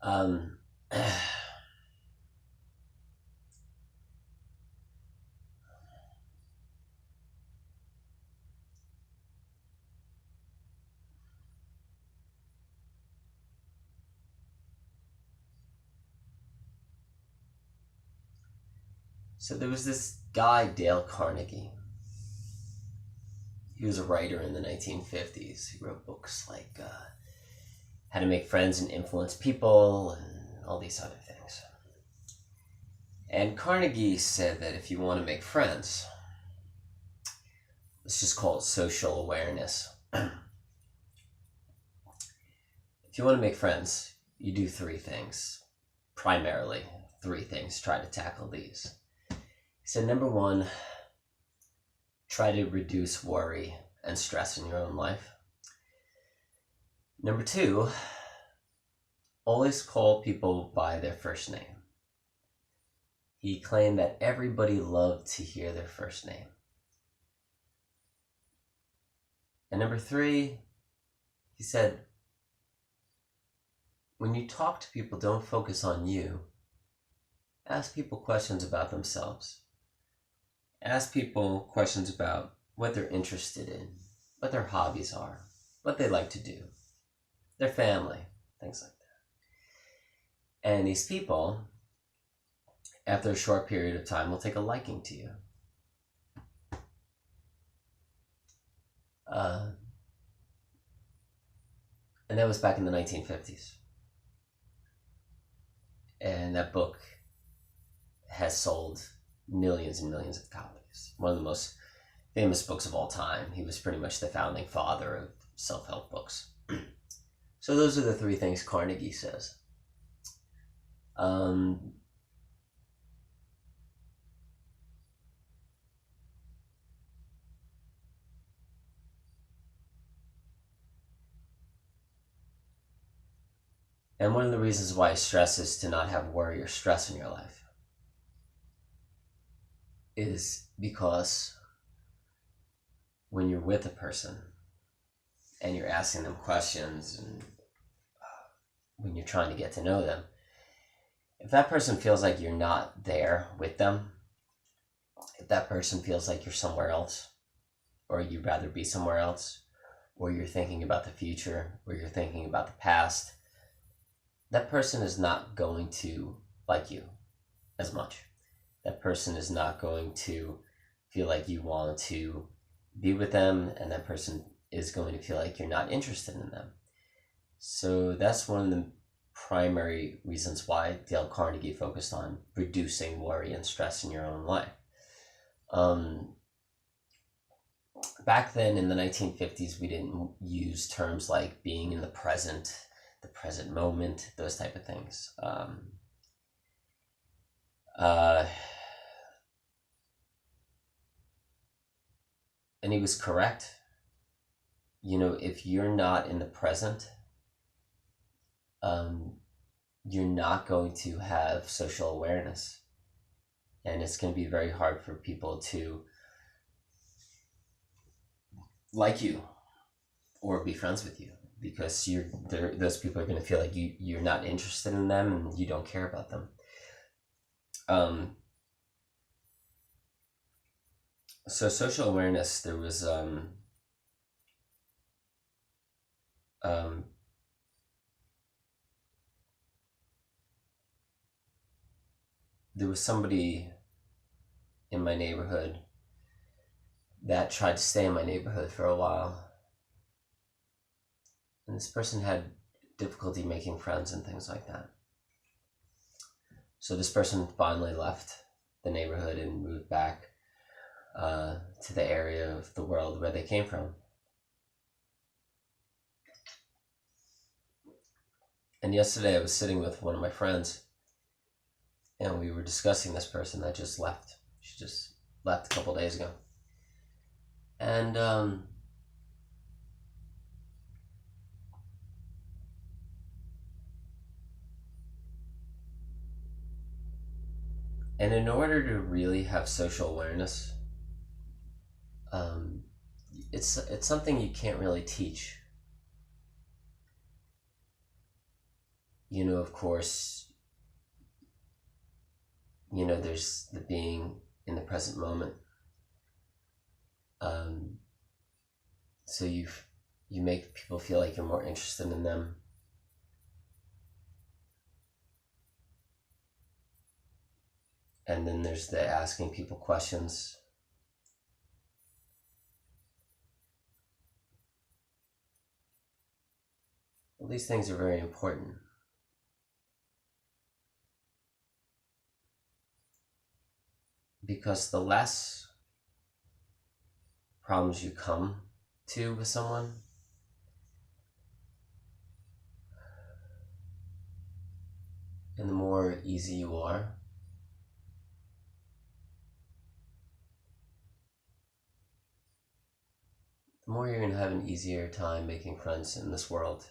Um, so there was this guy, Dale Carnegie. He was a writer in the 1950s. He wrote books like How to Make Friends and Influence People and all these other things. And Carnegie said that if you want to make friends, let's just call it social awareness. If you want to make friends, you do three things. Primarily, three things. Try to tackle these. He said, number one, try to reduce worry and stress in your own life. Number two, always call people by their first name. He claimed that everybody loved to hear their first name. And number three, he said, when you talk to people, don't focus on you. Ask people questions about themselves. Ask people questions about what they're interested in, what their hobbies are, what they like to do, their family, things like that. And these people, after a short period of time, will take a liking to you. And that was back in the 1950s. And that book has sold millions and millions of copies. One of the most famous books of all time. He was pretty much the founding father of self-help books. So those are the three things Carnegie says. And one of the reasons why stress is to not have worry or stress in your life is because when you're with a person and you're asking them questions and when you're trying to get to know them, if that person feels like you're not there with them, if that person feels like you're somewhere else, or you'd rather be somewhere else, or you're thinking about the future, or you're thinking about the past, that person is not going to like you as much. That person is not going to feel like you want to be with them, and that person is going to feel like you're not interested in them. So that's one of the primary reasons why Dale Carnegie focused on reducing worry and stress in your own life. Back then in the 1950s, we didn't use terms like being in the present moment, those type of things. And he was correct. You know, if you're not in the present, you're not going to have social awareness. And it's going to be very hard for people to like you or be friends with you, because those people are going to feel like you're not interested in them and you don't care about them. So social awareness, there was somebody in my neighborhood that tried to stay in my neighborhood for a while. And this person had difficulty making friends and things like that. So this person finally left the neighborhood and moved back to the area of the world where they came from. And yesterday I was sitting with one of my friends and we were discussing this person that just left. She just left a couple days ago. And in order to really have social awareness, it's something you can't really teach. of course, there's the being in the present moment. So you make people feel like you're more interested in them. And then there's the asking people questions. Well, these things are very important. Because the less problems you come to with someone, and the more easy you are, the more you're going to have an easier time making friends in this world.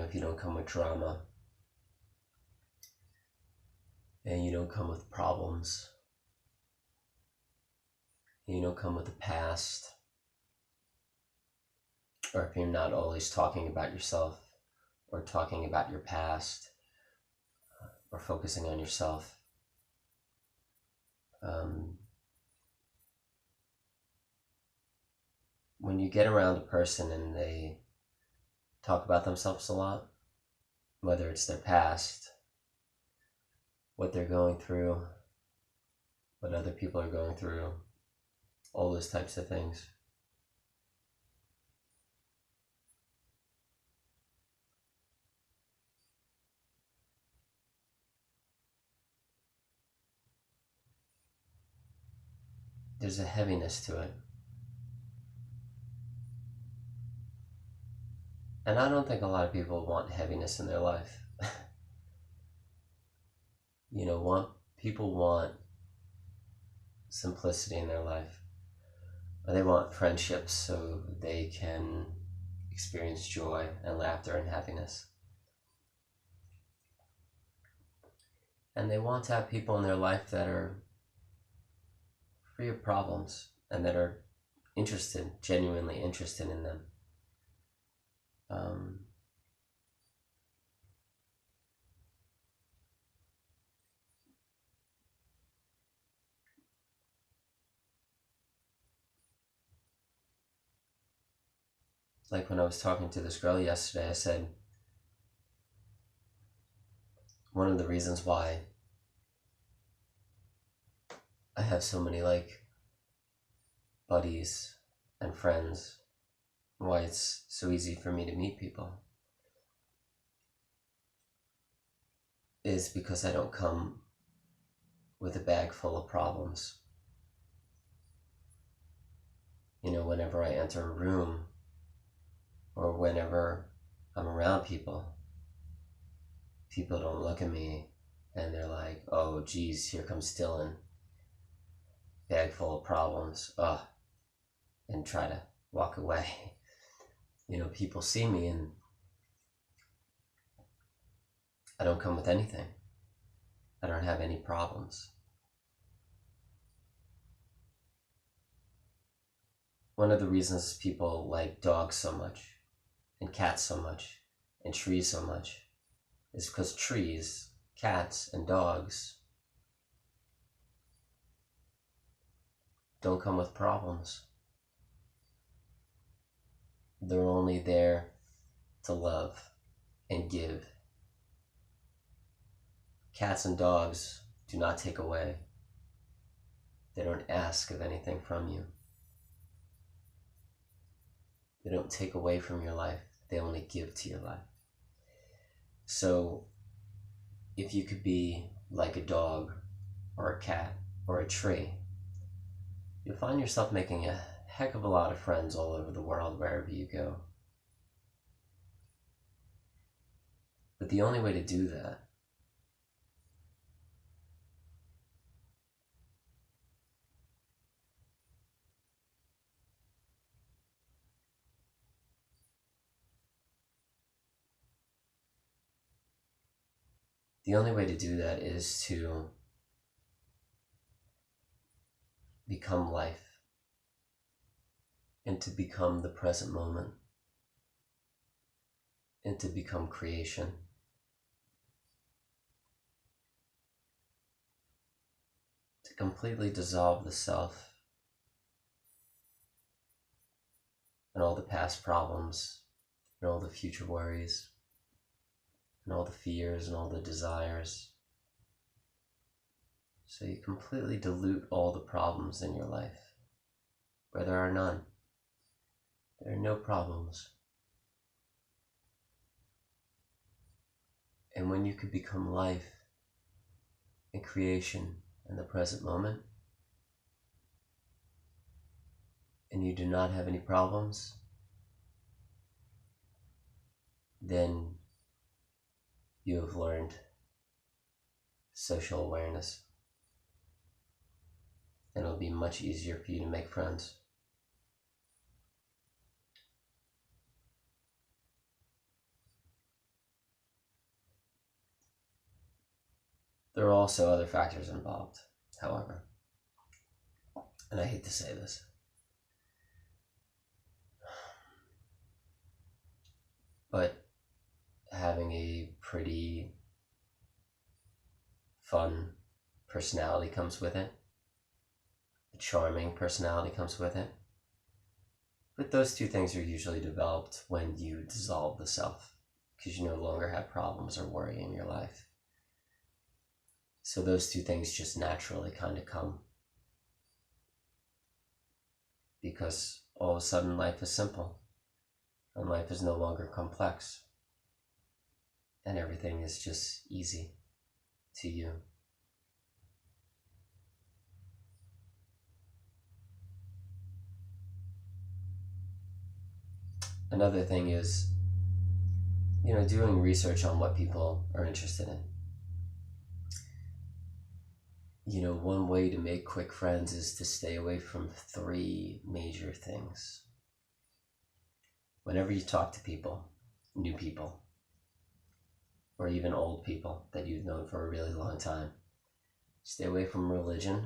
If you don't come with drama, and you don't come with problems, and you don't come with the past, or if you're not always talking about yourself, or talking about your past, or focusing on yourself, when you get around a person and they talk about themselves a lot, whether it's their past, what they're going through, what other people are going through, all those types of things, there's a heaviness to it. And I don't think a lot of people want heaviness in their life. People want simplicity in their life. Or they want friendships so they can experience joy and laughter and happiness. And they want to have people in their life that are free of problems and that are genuinely interested in them. Like when I was talking to this girl yesterday, I said, one of the reasons why I have so many buddies and friends, why it's so easy for me to meet people, is because I don't come with a bag full of problems. Whenever I enter a room or whenever I'm around people don't look at me and they're like, oh geez, here comes Dylan, bag full of problems, and try to walk away. People see me and I don't come with anything. I don't have any problems. One of the reasons people like dogs so much, and cats so much, and trees so much, is because trees, cats, and dogs don't come with problems. They're only there to love and give. Cats and dogs do not take away. They don't ask of anything from you. They don't take away from your life. They only give to your life. So if you could be like a dog or a cat or a tree, you'll find yourself making a heck of a lot of friends all over the world wherever you go. But the only way to do that is to become life. and to become the present moment, and to become creation. To completely dissolve the self and all the past problems and all the future worries and all the fears and all the desires. So you completely dilute all the problems in your life, where there are none. There are no problems. And when you could become life and creation in the present moment, and you do not have any problems, then you have learned social awareness. And it'll be much easier for you to make friends. There are also other factors involved, however, and I hate to say this, but having a pretty fun personality comes with it. A charming personality comes with it. But those two things are usually developed when you dissolve the self, because you no longer have problems or worry in your life. So those two things just naturally kind of come, because all of a sudden life is simple and life is no longer complex and everything is just easy to you. Another thing is, doing research on what people are interested in. One way to make quick friends is to stay away from 3 major things. Whenever you talk to people, new people, or even old people that you've known for a really long time, stay away from religion,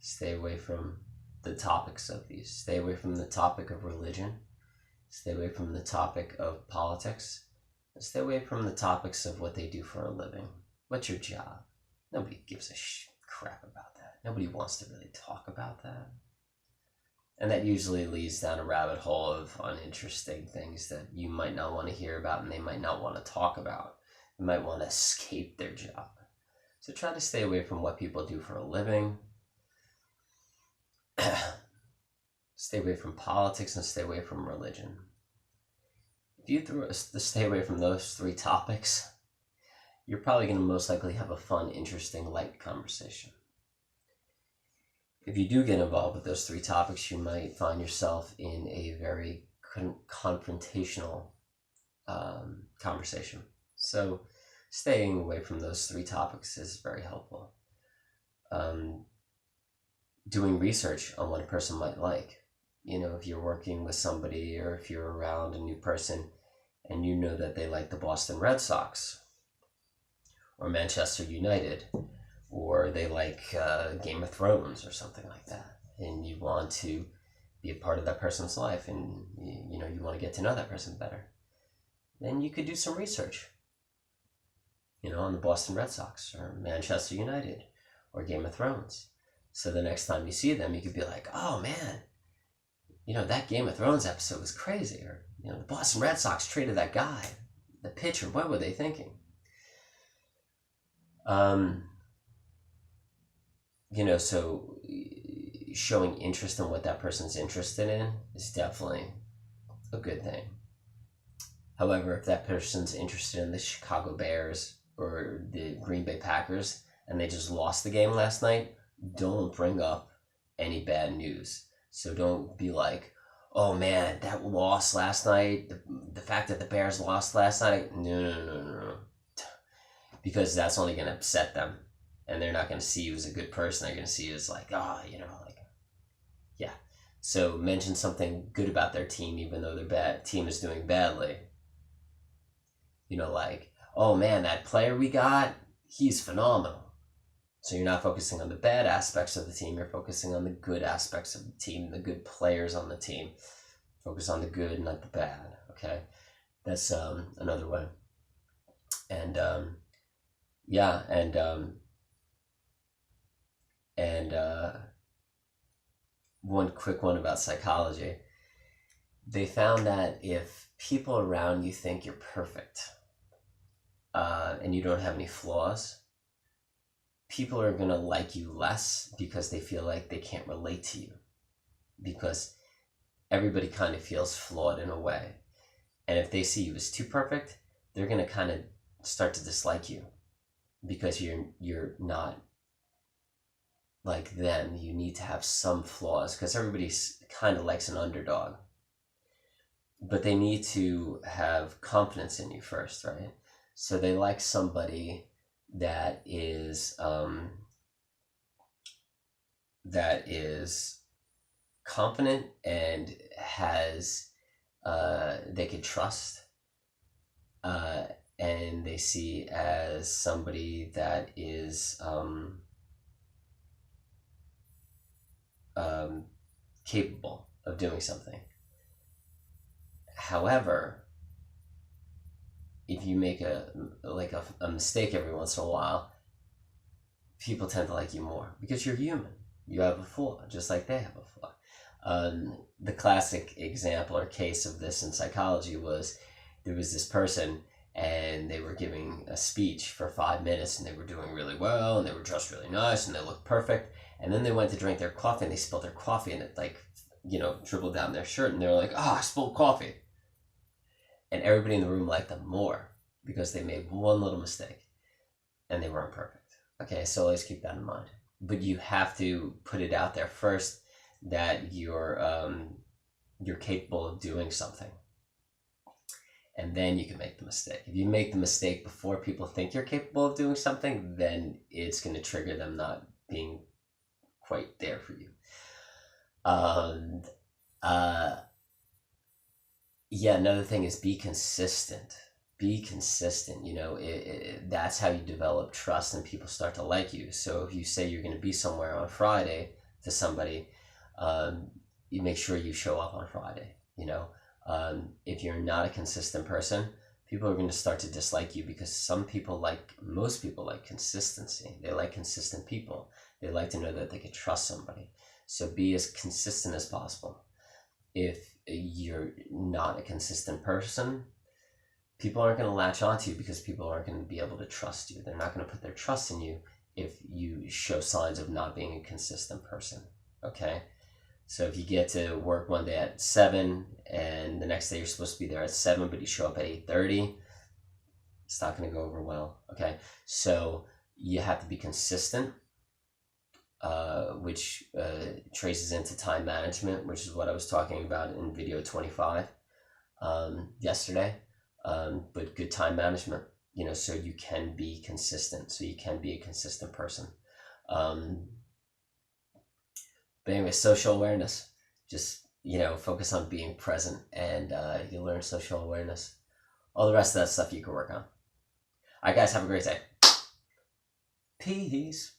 stay away from the topics of these, stay away from the topic of religion, stay away from the topic of politics, and stay away from the topics of what they do for a living. What's your job? Nobody gives a crap about that. Nobody wants to really talk about that. And that usually leads down a rabbit hole of uninteresting things that you might not want to hear about and they might not want to talk about. They might want to escape their job. So try to stay away from what people do for a living. Stay away from politics and stay away from religion. If you stay away from those 3 topics, you're probably going to most likely have a fun, interesting, light conversation. If you do get involved with those 3 topics, you might find yourself in a very confrontational conversation. So staying away from those 3 topics is very helpful. Doing research on what a person might like. If you're working with somebody or if you're around a new person and you know that they like the Boston Red Sox or Manchester United, or they like Game of Thrones or something like that, and you want to be a part of that person's life and you want to get to know that person better, then you could do some research, on the Boston Red Sox or Manchester United or Game of Thrones. So the next time you see them, you could be like, oh man, that Game of Thrones episode was crazy, or the Boston Red Sox traded that guy, the pitcher, what were they thinking? So showing interest in what that person's interested in is definitely a good thing. However, if that person's interested in the Chicago Bears or the Green Bay Packers and they just lost the game last night, don't bring up any bad news. So don't be like, oh man, that loss last night, the fact that the Bears lost last night, no. Because that's only going to upset them. And they're not going to see you as a good person. They're going to see you as like, yeah. So mention something good about their team, even though their team is doing badly. Like, oh man, that player we got, he's phenomenal. So you're not focusing on the bad aspects of the team, you're focusing on the good aspects of the team, the good players on the team. Focus on the good, not the bad, okay? That's another way. And yeah, and one quick one about psychology. They found that if people around you think you're perfect and you don't have any flaws, people are going to like you less because they feel like they can't relate to you. Because everybody kind of feels flawed in a way. And if they see you as too perfect, they're going to kind of start to dislike you because you're not like them. You need to have some flaws because everybody kind of likes an underdog. But they need to have confidence in you first, right? So they like somebody that is confident and has they can trust, and they see as somebody that is capable of doing something. However, if you make a mistake every once in a while, people tend to like you more because you're human. You have a flaw, just like they have a flaw. The classic example or case of this in psychology was there was this person and they were giving a speech for 5 minutes and they were doing really well and they were dressed really nice and they looked perfect. And then they went to drink their coffee and they spilled their coffee and it dribbled down their shirt and they were like, oh, I spilled coffee. And everybody in the room liked them more because they made one little mistake and they weren't perfect. Okay, so always keep that in mind. But you have to put it out there first that you're capable of doing something. And then you can make the mistake. If you make the mistake before people think you're capable of doing something, then it's going to trigger them not being quite there for you. Yeah, another thing is be consistent. Be consistent. That's how you develop trust and people start to like you. So if you say you're going to be somewhere on Friday to somebody, you make sure you show up on Friday. If you're not a consistent person, people are going to start to dislike you because most people like consistency. They like consistent people. They like to know that they can trust somebody. So be as consistent as possible. If you're not a consistent person, people aren't going to latch onto you because people aren't going to be able to trust you. They're not going to put their trust in you if you show signs of not being a consistent person. Okay? So if you get to work one day at 7 and the next day you're supposed to be there at 7, but you show up at 8:30, it's not going to go over well. Okay? So you have to be consistent, which traces into time management, which is what I was talking about in video 25 yesterday. But good time management, so you can be consistent, so you can be a consistent person. But anyway, social awareness, just, focus on being present and you'll learn social awareness. All the rest of that stuff you can work on. All right, guys, have a great day. Peace.